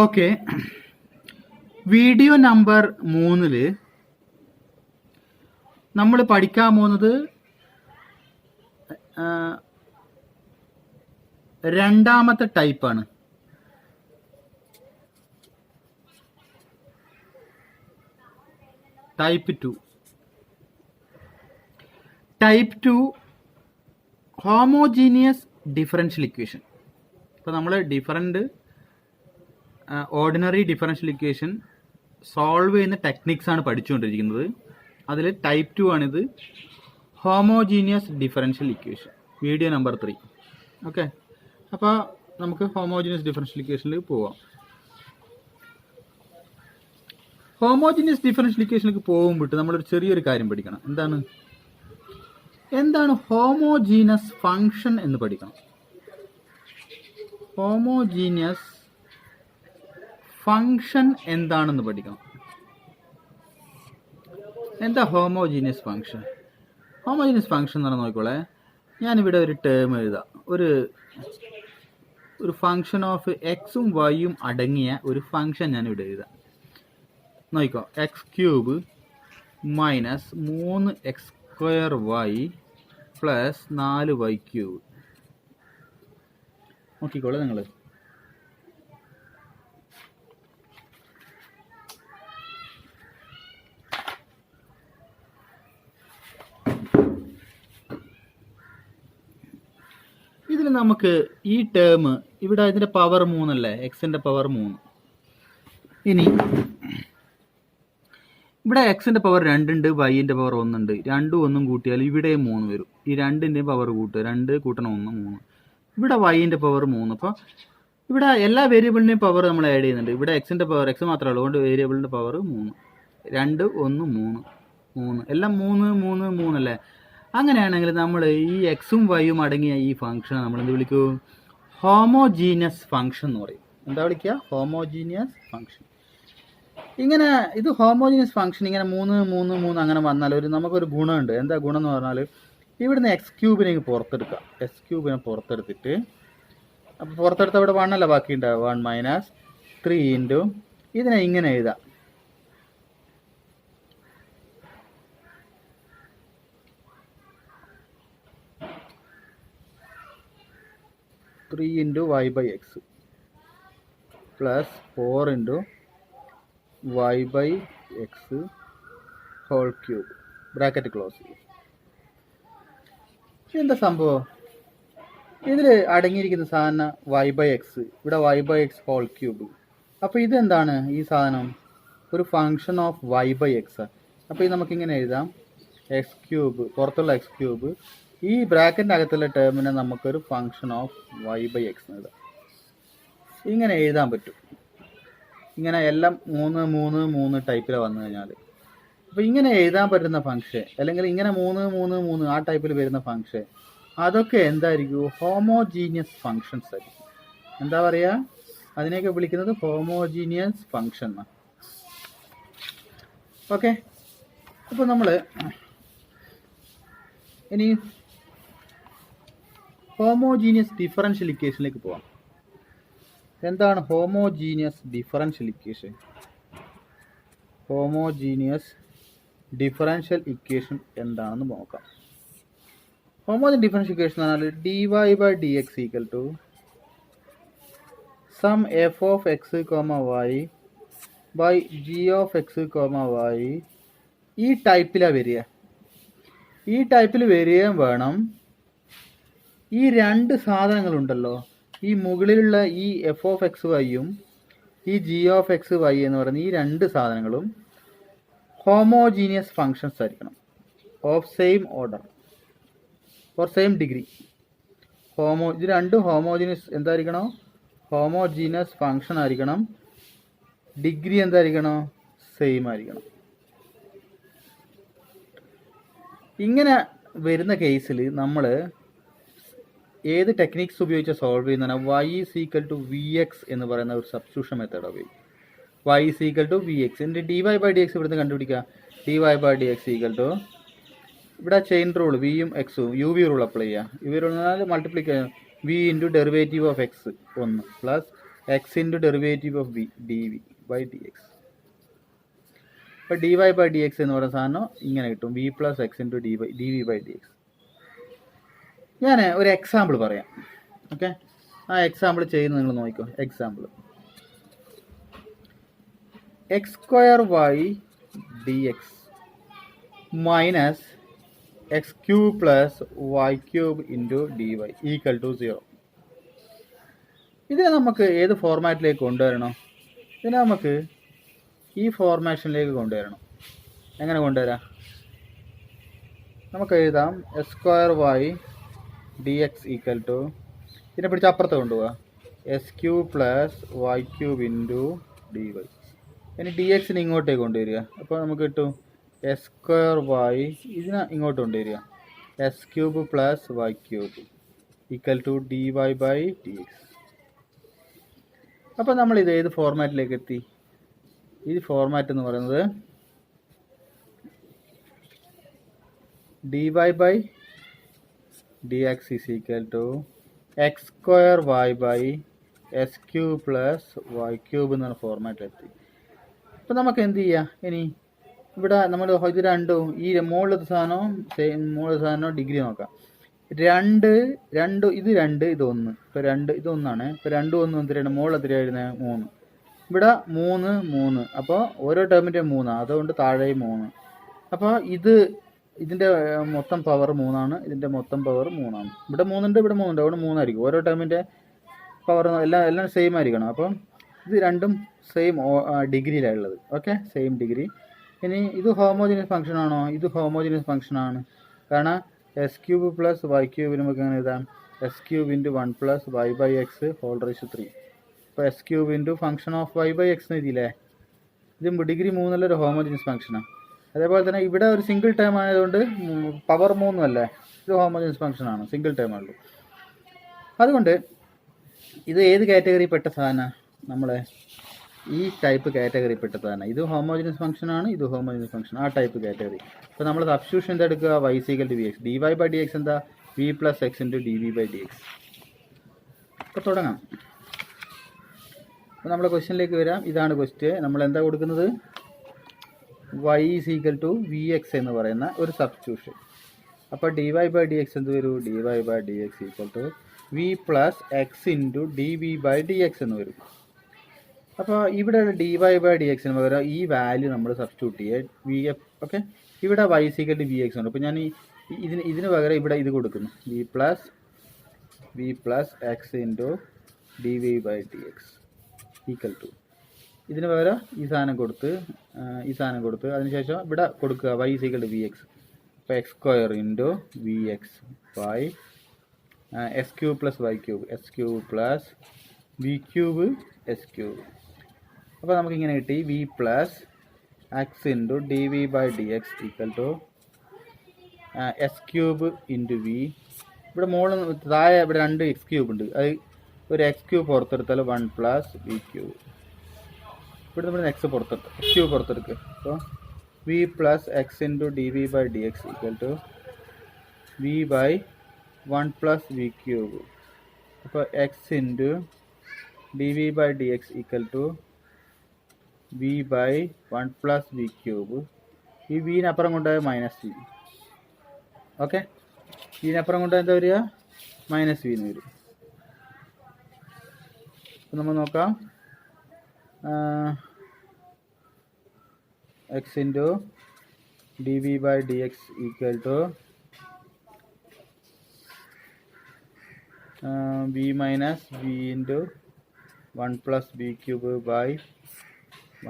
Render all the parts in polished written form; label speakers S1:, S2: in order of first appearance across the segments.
S1: Okay, video number 3 നമ്മൾ പഠിക്കാൻ പോകുന്നത് രണ്ടാമത്തെ ടൈപ്പാണ്. Type 2 homogeneous differential equation. ഇപ്പോൾ നമ്മൾ ഓർഡിനറി ഡിഫറൻഷ്യൽ ഇക്വേഷൻ സോൾവ് ചെയ്യുന്ന ടെക്നിക്സ് ആണ് പഠിച്ചുകൊണ്ടിരിക്കുന്നത്. അതിൽ ടൈപ്പ് 2 ആണിത്, homogeneous differential equation, video number 3. Okay, അപ്പോൾ നമുക്ക് ഹോമോജീനിയസ് ഡിഫറൻഷ്യൽ ഇക്വേഷനിൽ പോവാം. ഹോമോജീനിയസ് ഡിഫറൻഷ്യൽ ഇക്വേഷനിലേക്ക് പോകുമ്പോട്ട് നമ്മളൊരു ചെറിയൊരു കാര്യം പഠിക്കണം. എന്താണ് ഹോമോജീനസ് ഫംഗ്ഷൻ എന്ന് പഠിക്കണം. ഹോമോജീനിയസ് ഫംഗ്ഷൻ എന്താണെന്ന് പഠിക്കണം. എന്താ ഹോമോജീനിയസ് ഫംഗ്ഷൻ? ഹോമോജീനിയസ് ഫംഗ്ഷൻ എന്ന് പറഞ്ഞാൽ നോക്കിക്കോളെ, ഞാനിവിടെ ഒരു ടേം എഴുതാം. ഒരു ഫംഗ്ഷൻ ഓഫ് എക്സും വൈയും അടങ്ങിയ ഒരു ഫംഗ്ഷൻ ഞാനിവിടെ എഴുതാം. നോക്കിക്കോ, x³ minus 3x² plus 4y³ നോക്കിക്കോളെ നിങ്ങൾ. ഇതിൽ നമുക്ക് ഈ ടേം ഇവിടെ ഇതിൻ്റെ പവർ 3 അല്ലേ, എക്സിൻ്റെ പവർ 3. ഇനി ഇവിടെ എക്സിൻ്റെ പവർ 2 ഉണ്ട്, വൈൻ്റെ പവർ 1 ഉണ്ട്. 2ഉം 1ഉം കൂട്ടിയാൽ ഇവിടെ 3 വരും. ഈ 2ൻ്റെയും പവർ കൂട്ടുക, 2 കൂട്ടണം 1 3. ഇവിടെ വൈൻ്റെ പവർ 3. അപ്പോൾ ഇവിടെ എല്ലാ വേരിയബിളിൻ്റെയും പവർ നമ്മൾ ആഡ് ചെയ്യുന്നുണ്ട്. ഇവിടെ എക്സിൻ്റെ പവർ എക്സ് മാത്രമേ ഉള്ളൂ, അതുകൊണ്ട് വേരിയബിളിൻ്റെ പവർ 3. 2 1 3 എല്ലാം 3 അല്ലേ. അങ്ങനെയാണെങ്കിൽ നമ്മൾ ഈ എക്സും വൈയും അടങ്ങിയ ഈ ഫംഗ്ഷൻ നമ്മൾ എന്ത് വിളിക്കും? ഹോമോജീനിയസ് ഫംഗ്ഷൻ എന്ന് പറയും. എന്താ വിളിക്കുക? Homogeneous function. ഇങ്ങനെ ഇത് ഹോമോജീനിയസ് ഫംഗ്ഷൻ ഇങ്ങനെ 3 അങ്ങനെ വന്നാൽ നമുക്കൊരു ഗുണമുണ്ട്. എന്താ ഗുണം എന്ന് പറഞ്ഞാൽ, ഇവിടുന്ന് x³ പുറത്തെടുക്കുക. x³ പുറത്തെടുത്തിട്ട്, അപ്പോൾ പുറത്തെടുത്ത ഇവിടെ 1 അല്ല ബാക്കി ഉണ്ടാവുക. 1 മൈനസ് 3 ഇൻറ്റു ഇതിനെ ഇങ്ങനെ എഴുതാം. Three into y/x plus 4 into y/x whole cube, bracket close ചെയ്യും. എന്താ സംഭവം? ഇതിൽ അടങ്ങിയിരിക്കുന്ന സാധനം y/x, ഇവിടെ y/x ഹോൾ ക്യൂബ്. അപ്പോൾ ഇതെന്താണ്? ഈ സാധനം ഒരു ഫങ്ഷൻ ഓഫ് y/x. അപ്പോൾ ഇത് നമുക്കിങ്ങനെ എഴുതാം, x³ പുറത്തുള്ള x³ ഈ ബ്രാക്കറ്റിൻ്റെ അകത്തുള്ള ടേമിനെ നമുക്കൊരു ഫങ്ഷൻ ഓഫ് y/x എഴുതാം. ഇങ്ങനെ എഴുതാൻ പറ്റും. ഇങ്ങനെ എല്ലാം 3 ടൈപ്പിലാണ് വന്നു കഴിഞ്ഞാൽ. അപ്പോൾ ഇങ്ങനെ എഴുതാൻ പറ്റുന്ന ഫംഗ്ഷൻ, അല്ലെങ്കിൽ ഇങ്ങനെ 3 ആ ടൈപ്പിൽ വരുന്ന ഫംഗ്ഷൻ, അതൊക്കെ എന്തായിരിക്കും? ഹോമോജീനിയസ് ഫങ്ഷൻസ് ആയിരിക്കും. എന്താ പറയുക? അതിനെയൊക്കെ വിളിക്കുന്നത് ഹോമോജീനിയസ് ഫങ്ഷൻ എന്നാണ്. ഓക്കെ, അപ്പോൾ നമ്മൾ ഇനി ഹോമോജീനിയസ് ഡിഫറൻഷ്യൽ ഇക്വേഷനിലേക്ക് പോവാം. എന്താണ് homogeneous differential equation? Homogeneous differential equation എന്താണെന്ന് നോക്കാം. ഹോമോജീനിയസ് ഡിഫറൻഷ്യൽ ഇക്വേഷൻ എന്ന് പറഞ്ഞാൽ dy/dx equal to some f(x, y) by g(x, y) ഈ ടൈപ്പിലാണ് വരിക. ഈ ടൈപ്പിൽ വരികയും വേണം. ഈ 2 സാധനങ്ങളുണ്ടല്ലോ, ഈ മുകളിലുള്ള ഈ f(x,y)യും ഈ g(x,y) എന്ന് പറയുന്ന ഈ 2 സാധനങ്ങളും ഹോമോജീനിയസ് ഫങ്ഷൻസ് ആയിരിക്കണം, of same order or same degree. ഇത് 2 ഹോമോജീനിയസ് എന്തായിരിക്കണം? ഹോമോജീനിയസ് ഫങ്ഷൻ ആയിരിക്കണം. ഡിഗ്രി എന്തായിരിക്കണം? സെയിം ആയിരിക്കണം. ഇങ്ങനെ വരുന്ന കേസിൽ നമ്മൾ ഏത് ടെക്നിക്സ് ഉപയോഗിച്ച് സോൾവ് ചെയ്യുന്നതാണ്? y=vx എന്ന് പറയുന്ന ഒരു സബ്സ്റ്റിറ്റ്യൂഷൻ മെത്തേഡ് ഉപയോഗിക്കും. y=vx. എന്നിട്ട് dy/dx ഇവിടുന്ന് കണ്ടുപിടിക്കുക. dy/dx ഈക്വൽ ടു ഇവിടെ ചെയിൻ റൂൾ വിയും എക്സും യു വി റൂൾ അപ്ലൈ ചെയ്യുക. യു വി റൂൾ എന്നാൽ multiplication v into derivative of X 1 plus X into derivative of V D V by D X. അപ്പോൾ D Y by D X എന്ന് പറയുന്ന സാധനം ഇങ്ങനെ കിട്ടും, V plus X into D V by D X. ഞാൻ ഒരു example പറയാം. Okay, ആ എക്സാമ്പിൾ ചെയ്യുന്നത് നിങ്ങൾ നോക്കിക്കോ. Example x square y d x minus x cube plus Y cube into d y equal to 0. ഇതിനെ നമുക്ക് ഏത് ഫോർമാറ്റിലേക്ക് കൊണ്ടുവരണം? ഇതിനെ നമുക്ക് ഈ ഫോർമാഷനിലേക്ക് കൊണ്ടുവരണം. എങ്ങനെ കൊണ്ടുവരാം? നമുക്ക് എഴുതാം x square y d X equal to, ഇതിനെ പിടിച്ച് അപ്പുറത്ത് കൊണ്ടുപോവുക, x cube plus Y cube into d y. ഇനി ഡി എക്സിന് ഇങ്ങോട്ടേക്ക് കൊണ്ടുവരിക. അപ്പോൾ നമുക്ക് കിട്ടും എസ് സ്ക്വയർ വൈ, ഇതിനെ ഇങ്ങോട്ട് കൊണ്ടുവരിക, x cube plus Y cube equal to d Y by D X. അപ്പോൾ നമ്മളിത് ഏത് ഫോർമാറ്റിലേക്ക് എത്തി? ഈ ഫോർമാറ്റ് എന്ന് പറയുന്നത് d Y by D x is equal to x square y by S cube plus Y cube എന്ന ഫോർമാറ്റിലെത്തി. അപ്പോൾ നമുക്ക് എന്ത് ചെയ്യാം? ഇനി ഇവിടെ നമ്മൾ ഇത് രണ്ടും ഈ മുകളിലത്തെ സാധനവും മുകളിലത്തെ സാധനവും ഡിഗ്രി നോക്കാം. രണ്ട് ഇത് 2 ഇത് 1. ഇപ്പോൾ 2 ഇത് 1 ആണ്. ഇപ്പോൾ 2 1 എന്തിനാണ്? മുകളിൽ എത്രയായിരുന്നത്? 3. ഇവിടെ 3 3. അപ്പോൾ ഓരോ ടേമിൻ്റെ 3, അതുകൊണ്ട് താഴെ 3. അപ്പോൾ ഇതിൻ്റെ മൊത്തം പവർ 3 ആണ്, ഇതിൻ്റെ മൊത്തം പവർ 3 ആണ്. ഇവിടെ 3 ഉണ്ട്, ഇവിടെ 3 ഉണ്ട്, അതുകൊണ്ട് 3 ആയിരിക്കും. ഓരോ ടേമിൻ്റെ പവർ എല്ലാം സെയിം ആയിരിക്കണം. അപ്പം ഇത് രണ്ടും സെയിം ഡിഗ്രിയിലുള്ളത്. Okay, same degree. ഇനി ഇത് ഹോമോജിനിയസ് ഫംഗ്ഷൻ ആണോ? ഇത് ഹോമോജിനിയസ് ഫംഗ്ഷൻ ആണ്. കാരണം x cube plus Y cube നമുക്ക് എങ്ങനെ എഴുതാം? X cube into 1 plus y by x whole raise 3. ഇപ്പോൾ x cube into function of y by x എന്ന് എഴുതിയില്ലേ? ഇത് ഡിഗ്രി 3 ഒരു ഹോമോജിനിയസ് ഫംഗ്ഷനാണ്. അതേപോലെ തന്നെ ഇവിടെ ഒരു സിംഗിൾ ടേം ആയതുകൊണ്ട് പവർ 3 അല്ലേ, ഇത് ഹോമോജിനിയസ് ഫംഗ്ഷനാണ്, സിംഗിൾ ടേം ഉള്ളൂ. അതുകൊണ്ട് ഇത് ഏത് കാറ്റഗറി പെട്ട സാധനമാണ്? നമ്മളെ ഈ ടൈപ്പ് കാറ്റഗറി പെട്ട സാധനം. ഇത് ഹോമോജിനിയസ് ഫംഗ്ഷനാണ്, ഇത് ഹോമോജിനിയസ് ഫംഗ്ഷൻ, ആ ടൈപ്പ് കാറ്റഗറി. അപ്പോൾ നമ്മൾ സബ്സ്റ്റിറ്റ്യൂഷൻ എന്താ എടുക്കുക? Y equal to V X, D Y by D X എന്താ? V plus X into D V by D X. അപ്പോൾ തുടങ്ങാം. അപ്പോൾ നമ്മുടെ ക്വസ്റ്റ്യനിലേക്ക് വരാം. ഇതാണ് ക്വസ്റ്റ്യൻ. നമ്മൾ എന്താ കൊടുക്കുന്നത്? Y is equal to V x എന്ന് പറയുന്ന ഒരു സബ്സ്റ്റിറ്റ്യൂഷൻ. അപ്പോൾ D Y by D x എന്ത് വരും? D Y by D X equal to v plus X into D V by D X എന്ന് വരും. അപ്പോൾ ഇവിടെ ഡി വൈ ബൈ ഡി എക്സിന് പകരം ഈ വാല്യൂ നമ്മൾ സബ്സ്റ്റിറ്റ്യൂട്ട് ചെയ്യുക, വി എഫ്. ഓക്കെ, ഇവിടെ Y equal to V X ഉണ്ട്. അപ്പോൾ ഞാൻ ഇതിന് പകരം ഇവിടെ ഇത് കൊടുക്കുന്നു, V plus X into D V by D X equal to, ഇതിന് പകരം ഈ സാധനം കൊടുത്ത് അതിനുശേഷം ഇവിടെ കൊടുക്കുക Y equal to V X. അപ്പോൾ X square into V X by S cube plus Y cube, S cube plus V cube S cube. അപ്പോൾ നമുക്കിങ്ങനെ കിട്ടി V plus X into D V by D X equal to x cube into v. ഇവിടെ മുകളിൽ താഴെ ഇവിടെ 2 X cube ഉണ്ട്, അത് ഒരു എക്സ് ക്യൂബ് പുറത്തെടുത്താൽ 1 പ്ലസ് വി ക്യൂബ്. ഇവിടെ എക്സ് പുറത്തെടുത്ത് എക്സ് ക്യൂബ് പുറത്തെടുക്കുക. അപ്പോൾ V plus X into D V by D X equal to V by 1 plus V cube. അപ്പോൾ X into D V by D X equal to V by 1 plus V cube. ഈ വിനപ്പുറം കൊണ്ടുപോയ minus V. Okay, ഇതിനപ്പുറം കൊണ്ടുപോയ എന്താ വരിക? Minus V എന്ന് വരും. അപ്പം നമ്മൾ നോക്കാം, x into D V by D X equal to v minus v into 1 plus V cube by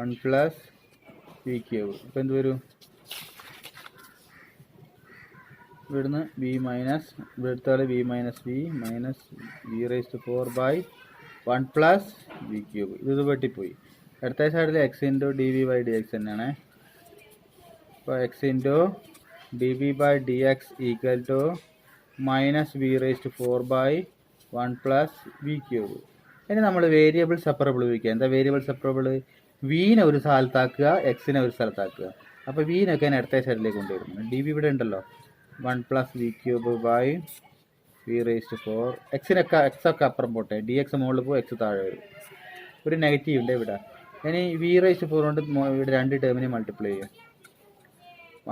S1: 1 plus V cube. ഇപ്പോൾ എന്ത് വരും? ഇവിടുന്ന് വി മൈനസ്, ഇവിടെ എടുത്താൽ v minus v raise to 4 by 1 plus V cube. ഇത് വെട്ടിപ്പോയി. അടുത്ത സൈഡിൽ x into D V by D x തന്നെയാണ്. അപ്പോൾ X into D V by D X equal to minus v raise to 4 by 1 plus V cube. ഇനി നമ്മൾ variable separable ഉപയോഗിക്കുക. എന്താ വേരിയബിൾ സെപ്പറബിൾ? വിനെ ഒരു സ്ഥലത്താക്കുക, എക്സിനെ ഒരു സ്ഥലത്താക്കുക. അപ്പോൾ വിനൊക്കെ ഞാൻ അടുത്ത സൈഡിലേക്ക് കൊണ്ടുവരുന്നു. ഡി വി ഇവിടെ ഉണ്ടല്ലോ, 1 plus V cube by v raise to 4. എക്സിനൊക്കെ അപ്പുറം പോട്ടെ, ഡി എക്സ് മുകളിൽ പോകും, എക്സ് താഴെ വരും. ഒരു നെഗറ്റീവ് ഉണ്ട് ഇവിടെ. ഇനി v⁴ കൊണ്ട് ഇവിടെ രണ്ട് ടേമിനെ മൾട്ടിപ്ലൈ ചെയ്യുക.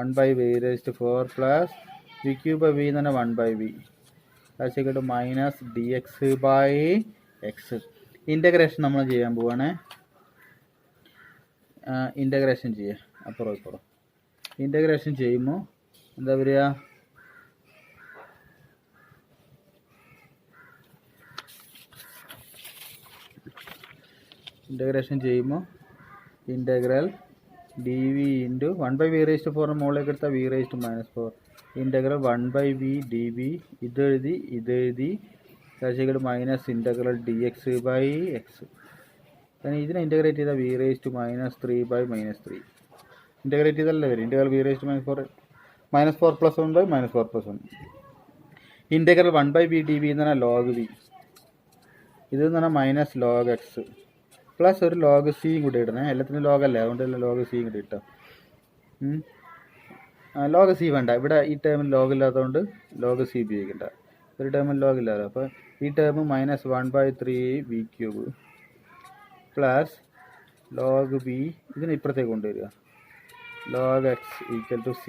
S1: 1/v⁴ പ്ലസ് v³ v എന്ന് പറഞ്ഞാൽ 1/v മൈനസ് dx/x. ഇൻ്റഗ്രേഷൻ നമ്മൾ ചെയ്യാൻ പോവാണ്. ഇൻ്റഗ്രേഷൻ ചെയ്യുക അപ്പുറം ഇപ്പുറം. ഇൻ്റഗ്രേഷൻ ചെയ്യുമ്പോൾ എന്താ വരിക? ഇൻ്റഗ്രേഷൻ ചെയ്യുമ്പോൾ ഇൻ്റഗ്രൽ dv ഇൻറ്റു 1/v⁴ മുകളിലേക്ക് എടുത്താൽ v⁻⁻4 ഇൻ്റഗ്രൽ 1/v dv ഇതെഴുതി മൈനസ് ഇൻ്റഗ്രൽ dx/x. ഇതിനെ ഇൻ്റഗ്രേറ്റ് ചെയ്താൽ v⁻3/-3 ഇൻ്റഗ്രേറ്റ് ചെയ്തല്ലേ വരും. Integral v⁻4 -4 + 1/-4 + 1 integral 1/v dv എന്ന് പറഞ്ഞാൽ log v. ഇത് എന്ന് പറഞ്ഞാൽ മൈനസ് log x പ്ലസ് ഒരു log c കൂടി ഇടണേ. എല്ലാത്തിനും log അല്ലേ, അതുകൊണ്ട് log c കൂടി ഇട്ടാം. log c വേണ്ട, ഇവിടെ ഈ ടേമിൽ log ഇല്ലാത്തതുകൊണ്ട് log c ഉപയോഗിക്കണ്ട. ഒരു ടേമിൽ log ഇല്ലാതെ, അപ്പോൾ ഈ term -1/3v³ plus log v ഇതിന് ഇപ്പുറത്തേക്ക് കൊണ്ടുവരിക. log x = c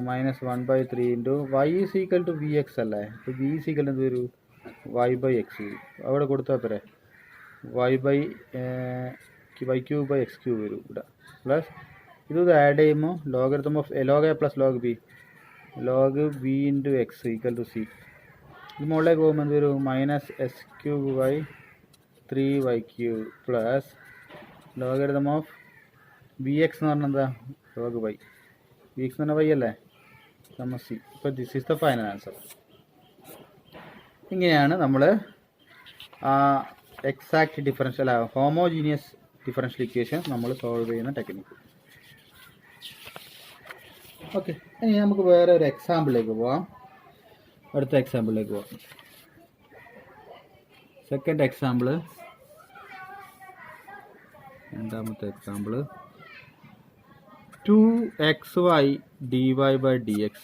S1: -1/3 into y = vx അല്ലേ. ഇപ്പോൾ v = എന്ത് വരും? y/x. അവിടെ കൊടുത്താൽ പോരെ, y/x³ വരും ഇവിടെ. പ്ലസ് ഇത് ആഡ് ചെയ്യുമ്പോൾ logarithm of log a plus log b log v into x = c. ഇത് മുകളിലേക്ക് പോകുമ്പോൾ എന്ത് വരും? -s³ plus logarithm of vx എന്ന് പറഞ്ഞാൽ എന്താ? log y. vx എന്ന് പറഞ്ഞാൽ y അല്ലേ, c. ഇപ്പോൾ this is the final answer. ഇങ്ങനെയാണ് നമ്മൾ exact differential homogeneous differential equation നമ്മൾ സോൾവ് ചെയ്യുന്ന ടെക്നിക്ക്. ഓക്കെ, ഇനി നമുക്ക് വേറെ ഒരു എക്സാമ്പിളിലേക്ക് പോവാം. അടുത്ത എക്സാമ്പിളിലേക്ക് പോവാം. സെക്കൻഡ് എക്സാമ്പിൾ, രണ്ടാമത്തെ example 2xy dy/dx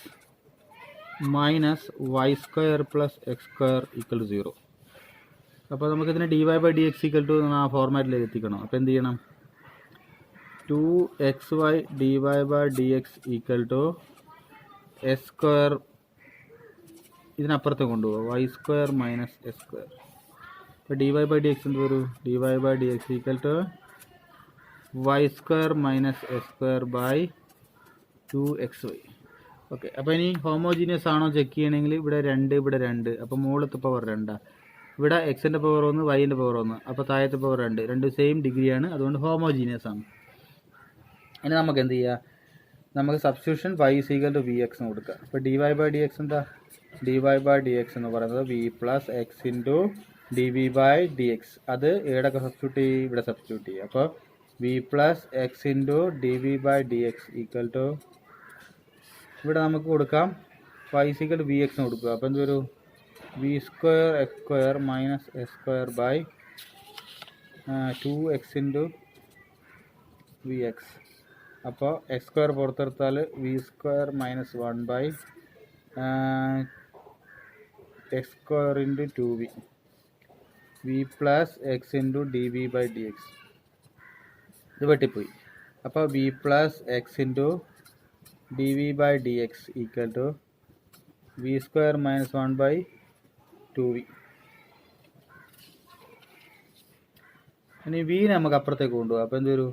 S1: minus y² plus x² = 0. അപ്പോൾ നമുക്കിതിനെ dy/dx = ആ ഫോർമാറ്റിലേക്ക് എത്തിക്കണം. അപ്പോൾ എന്ത് ചെയ്യണം? 2xy dy/dx = s², ഇതിനപ്പുറത്ത് കൊണ്ടുപോകും y² മൈനസ് s². അപ്പോൾ dy/dx എന്ത് വരും? dy/dx = y² minus s²/2xy. Okay, അപ്പോൾ ഇനി ഹോമോജീനിയസ് ആണോ ചെക്ക് ചെയ്യണമെങ്കിൽ ഇവിടെ 2 ഇവിടെ 2, അപ്പോൾ മുകളിലത്തെ പവർ 2, ഇവിടെ എക്സിൻ്റെ പവർ 1 വൈൻ്റെ പവർ 1, അപ്പോൾ താഴത്തെ പവർ 2, രണ്ട് സെയിം ഡിഗ്രിയാണ്, അതുകൊണ്ട് ഹോമോജീനിയസ് ആണ്. ഇനി നമുക്ക് എന്ത് ചെയ്യുക? നമുക്ക് സബ്സ്റ്റിറ്റ്യൂഷൻ y = vx എന്ന് കൊടുക്കുക. അപ്പോൾ dy/dx എന്താ? dy/dx എന്ന് പറയുന്നത് v + x × dv/dx. അത് എവിടെയൊക്കെ സബ്സ്റ്റിറ്റ്യൂട്ട് ചെയ്യും? ഇവിടെ സബ്സ്റ്റിറ്റ്യൂട്ട് ചെയ്യുക. അപ്പോൾ v + x × dv/dx = ഇവിടെ നമുക്ക് കൊടുക്കാം y = vx എന്ന് കൊടുക്കുക. അപ്പോൾ എന്ത് വരും? v² x² minus s²/2x × vx. അപ്പോൾ x² പുറത്തെടുത്താൽ v² minus 1/x² × 2v v + x × dv/dx. ഇത് വെട്ടിപ്പോയി. അപ്പോൾ v + x × dv/dx = v² minus 1/2v. ഇനി v നമുക്ക് അപ്പുറത്തേക്ക് കൊണ്ടുപോകാം. അപ്പോൾ എന്ത് വരും?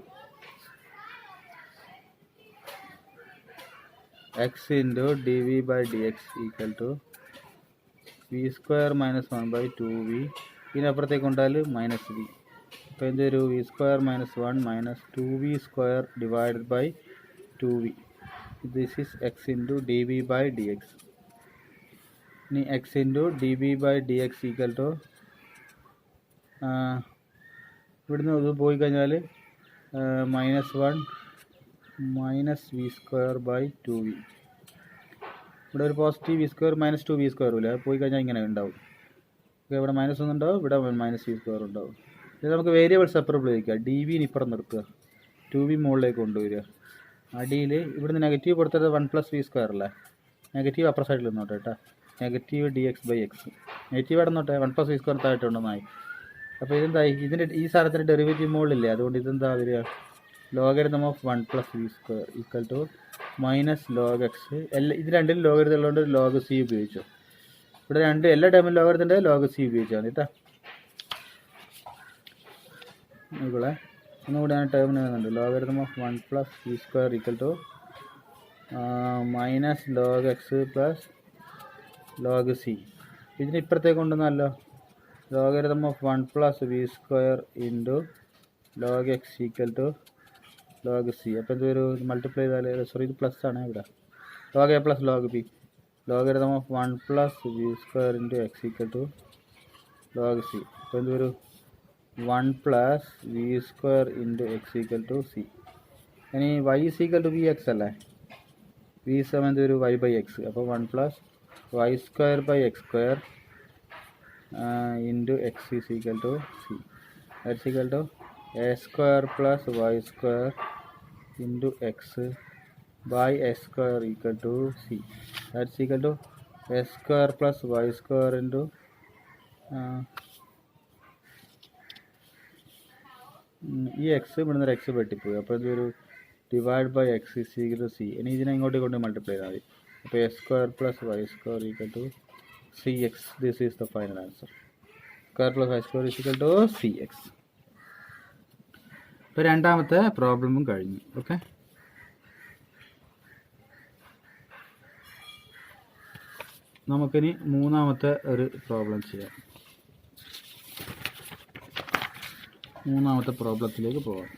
S1: x × dv/dx = v² minus 1/2v. ഇതിനപ്പുറത്തേക്ക് കൊണ്ടാൽ മൈനസ് v. അപ്പോൾ എന്ത് വരും? v² minus 1 minus 2v² / 2v. This is x × dv/dx. ഇനി x × dv/dx = ഇവിടുന്ന് ഇത് പോയി കഴിഞ്ഞാൽ -1 മൈനസ് v² / 2v. ഇവിടെ ഒരു പോസിറ്റീവ് v² മൈനസ് 2v² ഇല്ല, പോയി കഴിഞ്ഞാൽ ഇങ്ങനെ ഉണ്ടാവും. ഇവിടെ -1 ഉണ്ടാവും, ഇവിടെ -v² ഉണ്ടാവും. ഇത് നമുക്ക് വേരിയബിൾ സെപ്പറബിൾ ഉപയോഗിക്കുക. dv ഇപ്പുറം നിർത്തുക, 2v മുകളിലേക്ക് കൊണ്ടുവരിക. അടിയിൽ ഇവിടുന്ന് നെഗറ്റീവ് കൊടുത്തത് 1 + v² അല്ലേ, നെഗറ്റീവ് അപ്പുറ സൈഡിൽ നിന്നോട്ടെ കേട്ടോ. നെഗറ്റീവ് dx/x നെഗറ്റീവ് അവിടെ നിന്നോട്ടെ, 1 + v² താഴോട്ടുണ്ടെന്നായി. അപ്പോൾ ഇതെന്തായി, ഇതിൻ്റെ ഈ സാധനത്തിൻ്റെ ഡെറിവേറ്റീവ് മുകളിലില്ലേ, അതുകൊണ്ട് ഇതെന്താ വരിക, logarithm of 1 + v² equal to minus log x. ഇത് രണ്ടിലും ലോഗരിതം ഉള്ളതുകൊണ്ട് ലോഗ് സി ഉപയോഗിച്ചു. ഇവിടെ എല്ലാ ടൈമിലും ലോഗരിതത്തിൻ്റെ ലോഗ് സി ഉപയോഗിച്ചാൽ മതി കേട്ടോ. ഇവിടെ ഒന്നുകൂടി ഞാൻ ടേമിന് വരുന്നുണ്ട്. Logarithm of 1 + v² equal to minus log X plus log C. ഇതിന് ഇപ്പുറത്തേക്ക് കൊണ്ടുവന്നല്ലോ, logarithm of 1 + v² into log X equal to log C. അപ്പോൾ ഇതൊരു മൾട്ടിപ്ലൈ ചെയ്താൽ, സോറി ഇത് പ്ലസ് ആണ് ഇവിടെ, log A plus log B. Logarithm of 1 + v² into X equal to log C. അപ്പോൾ ഇതൊരു 1 + v² into X equal to C. ഇനി y equal to V X അല്ലേ, വി സമയത്ത് ഒരു y/x. അപ്പോൾ 1 + y² / into x is equal to c. That's equal to a² + y² into x by s² equal to c. That's equal to a² + y² into ഈ x ഇവിടുന്ന് x വെട്ടിപ്പോയി. അപ്പോൾ ഇതൊരു divide by x is equal to C. ഇനി ഇതിനെ ഇങ്ങോട്ട് കൊണ്ട് multiply ചെയ്താൽ മതി. അപ്പോൾ a² + y² equal to cx. This is the final answer. Square plus y² is equal to cx. ഇപ്പോൾ രണ്ടാമത്തെ പ്രോബ്ലമും കഴിഞ്ഞു. ഓക്കെ, നമുക്കിനി മൂന്നാമത്തെ ഒരു പ്രോബ്ലം ചെയ്യാം. മൂന്നാമത്തെ പ്രോബ്ലത്തിലേക്ക് പോകാം.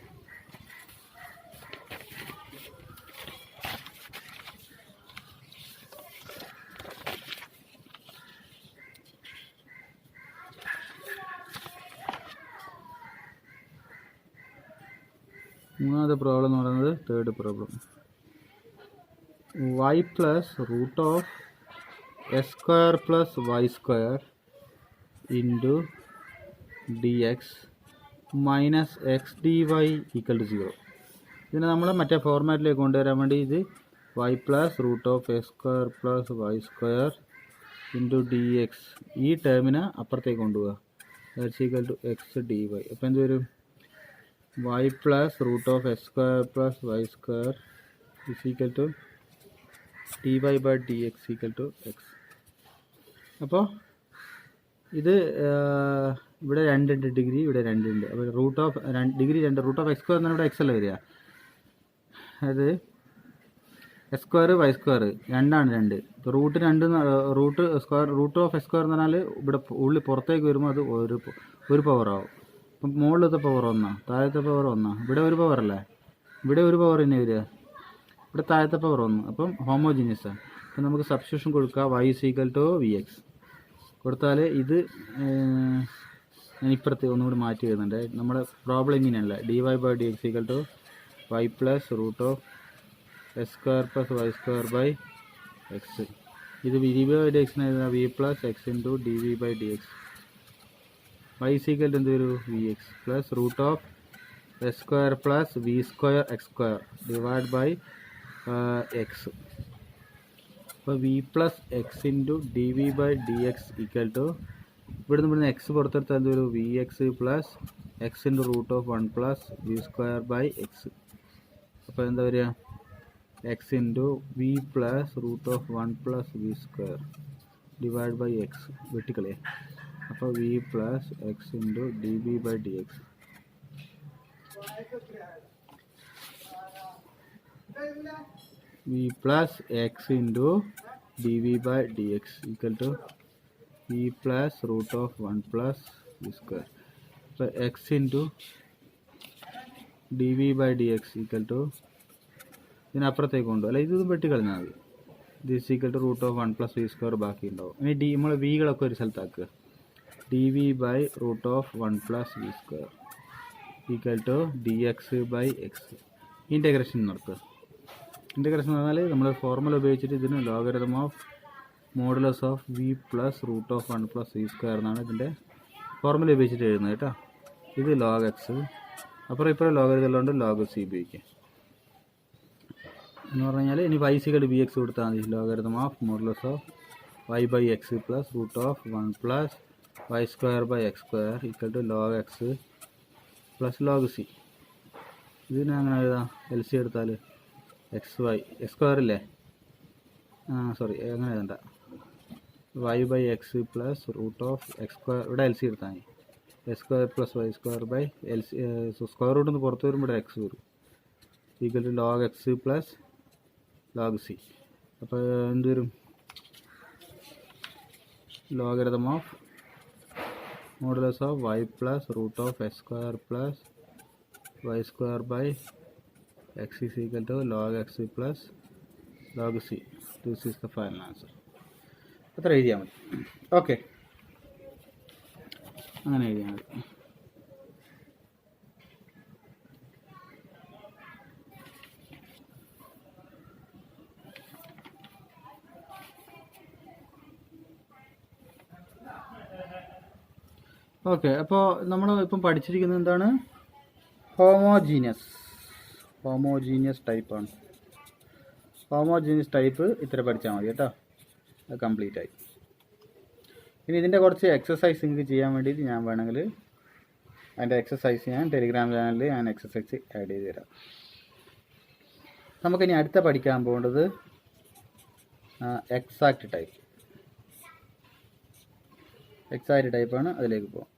S1: മൂന്നാമത്തെ പ്രോബ്ലം എന്ന് പറയുന്നത് third problem. y + √s² + y² into dx minus x dy equal to 0. ഇതിനെ നമ്മൾ മറ്റേ ഫോർമാറ്റിലേക്ക് കൊണ്ടുവരാൻ വേണ്ടി ഇത് y + √s² + y² into dx ഈ ടേമിനെ അപ്പുറത്തേക്ക് കൊണ്ടുപോകുക. That's equal to x dy. അപ്പോൾ എന്ത് വരും, y + √s² + y² is equal to dy/dx equal to x. അപ്പോൾ ഇത് ഇവിടെ 2 ഉണ്ട് ഡിഗ്രി, ഇവിടെ 2 ഉണ്ട്. അപ്പോൾ ഡിഗ്രി 2 √x² എന്നാണ് ഇവിടെ എക്സ് അല്ല വരിക. അത് s² y² രണ്ടാണ് 2. ഇപ്പോൾ √2 √s² എന്ന് പറഞ്ഞാൽ ഇവിടെ ഉള്ളിൽ പുറത്തേക്ക് വരുമ്പോൾ അത് ഒരു പവർ ആവും. അപ്പം മുകളിലത്തെ പവർ 1, താഴത്തെ പവർ 1. ഇവിടെ ഒരു പവർ അല്ലേ, ഇവിടെ ഒരു പവർ തന്നെ വരിക, ഇവിടെ താഴത്തെ പവർ 1. അപ്പം ഹോമോജീനിയസാണ്. അപ്പം നമുക്ക് സബ്സ്റ്റിറ്റ്യൂഷൻ കൊടുക്കുക. y ഈക്വൽ ടു vx കൊടുത്താൽ ഇത് ഞാൻ ഇപ്പുറത്ത് ഒന്നുകൂടി മാറ്റി എഴുതുന്നുണ്ട്. നമ്മുടെ പ്രോബ്ലം ഇങ്ങനെയല്ല, dy/dx equal to y + √s² + y² x. ഇത് v/dx എഴുതുക v + x into dv/dx. y equal to എന്ത് വരും, vx + √s² + v² x² divide by x. അപ്പോൾ v + x into dv/dx equal to ഇവിടുന്ന് x പുറത്തെടുത്താൽ എന്ത് വരും, vx + x into √1 + v² x. അപ്പോൾ എന്താ വരിക, x into v + √1 + v² divide by x വെട്ടിക്കളേ. അപ്പോൾ v + x into dv/dx. v + x into dv/dx equal to v + √1 + v². അപ്പോൾ x into dv/dx equal to ഇതിനപ്പുറത്തേക്ക് കൊണ്ടു അല്ല, ഇതൊന്നും വെട്ടിക്കളഞ്ഞാൽ മതി. ദിസ് ഈക്വൽ ടു √1 + v² ബാക്കി ഉണ്ടാവും. ഇനി നമ്മൾ വികളൊക്കെ ഒരു സ്ഥലത്താക്കുക. dv/√1 + v² equal to dx/x. Integration നടത്തുക. ഇൻറ്റഗ്രേഷൻ എന്ന് പറഞ്ഞാൽ നമ്മൾ ഫോർമുല ഉപയോഗിച്ചിട്ട് ഇതിന് logarithm of modulus of v + √1 + v² എന്നാണ് ഇതിൻ്റെ ഫോർമുല ഉപയോഗിച്ചിട്ട് എഴുതുന്നത് കേട്ടോ. ഇത് log x, അപ്പുറം ഇപ്പോഴും ലോഗരിതമുള്ളതുകൊണ്ട് log c ഉപയോഗിക്കുക എന്ന് പറഞ്ഞു കഴിഞ്ഞാൽ. ഇനി y = vx കൊടുത്താൽ മതി. Logarithm of modulus of y/x + √1 + Y square by X square equal to log X plus log C. ഇതിനെ അങ്ങനെ എഴുതാം, എൽ സി എടുത്താൽ എക്സ് വൈ എക്സ് സ്ക്വയർ ഇല്ലേ, സോറി അങ്ങനെ എഴുതണ്ട, Y by X plus root of X square, ഇവിടെ L C എടുത്താൽ മതി, X square plus Y square by L C, square റൂട്ടിൽ നിന്ന് പുറത്ത് വരുമ്പോൾ ഇവിടെ എക്സ് വരും, equal to log X plus log C. അപ്പോൾ എന്ത് വരും, logarithm of modulus of y plus root of X square plus Y square by x is equal to log X plus log c. This is the final answer. അത്ര എഴുതിയാൽ മതി. Okay, അങ്ങനെ എഴുതിയാൽ മതി. Okay, അപ്പോൾ നമ്മൾ ഇപ്പം പഠിച്ചിരിക്കുന്നത് എന്താണ്, ഹോമോജീനിയസ് ടൈപ്പാണ്. ഹോമോജീനിയസ് ടൈപ്പ് ഇത്ര പഠിച്ചാൽ മതി കേട്ടോ, അത് കംപ്ലീറ്റ് ആയി. ഇനി ഇതിൻ്റെ കുറച്ച് എക്സസൈസ് നിങ്ങൾക്ക് ചെയ്യാൻ വേണ്ടിയിട്ട് ഞാൻ വേണമെങ്കിൽ അതിൻ്റെ എക്സസൈസ് ഞാൻ ടെലിഗ്രാം ചാനലിൽ ഞാൻ എക്സസൈസ് ആഡ് ചെയ്ത് തരാം. നമുക്കിനി അടുത്ത പഠിക്കാൻ പോകേണ്ടത് എക്സാക്റ്റ് ടൈപ്പാണ്, അതിലേക്ക് പോകാം.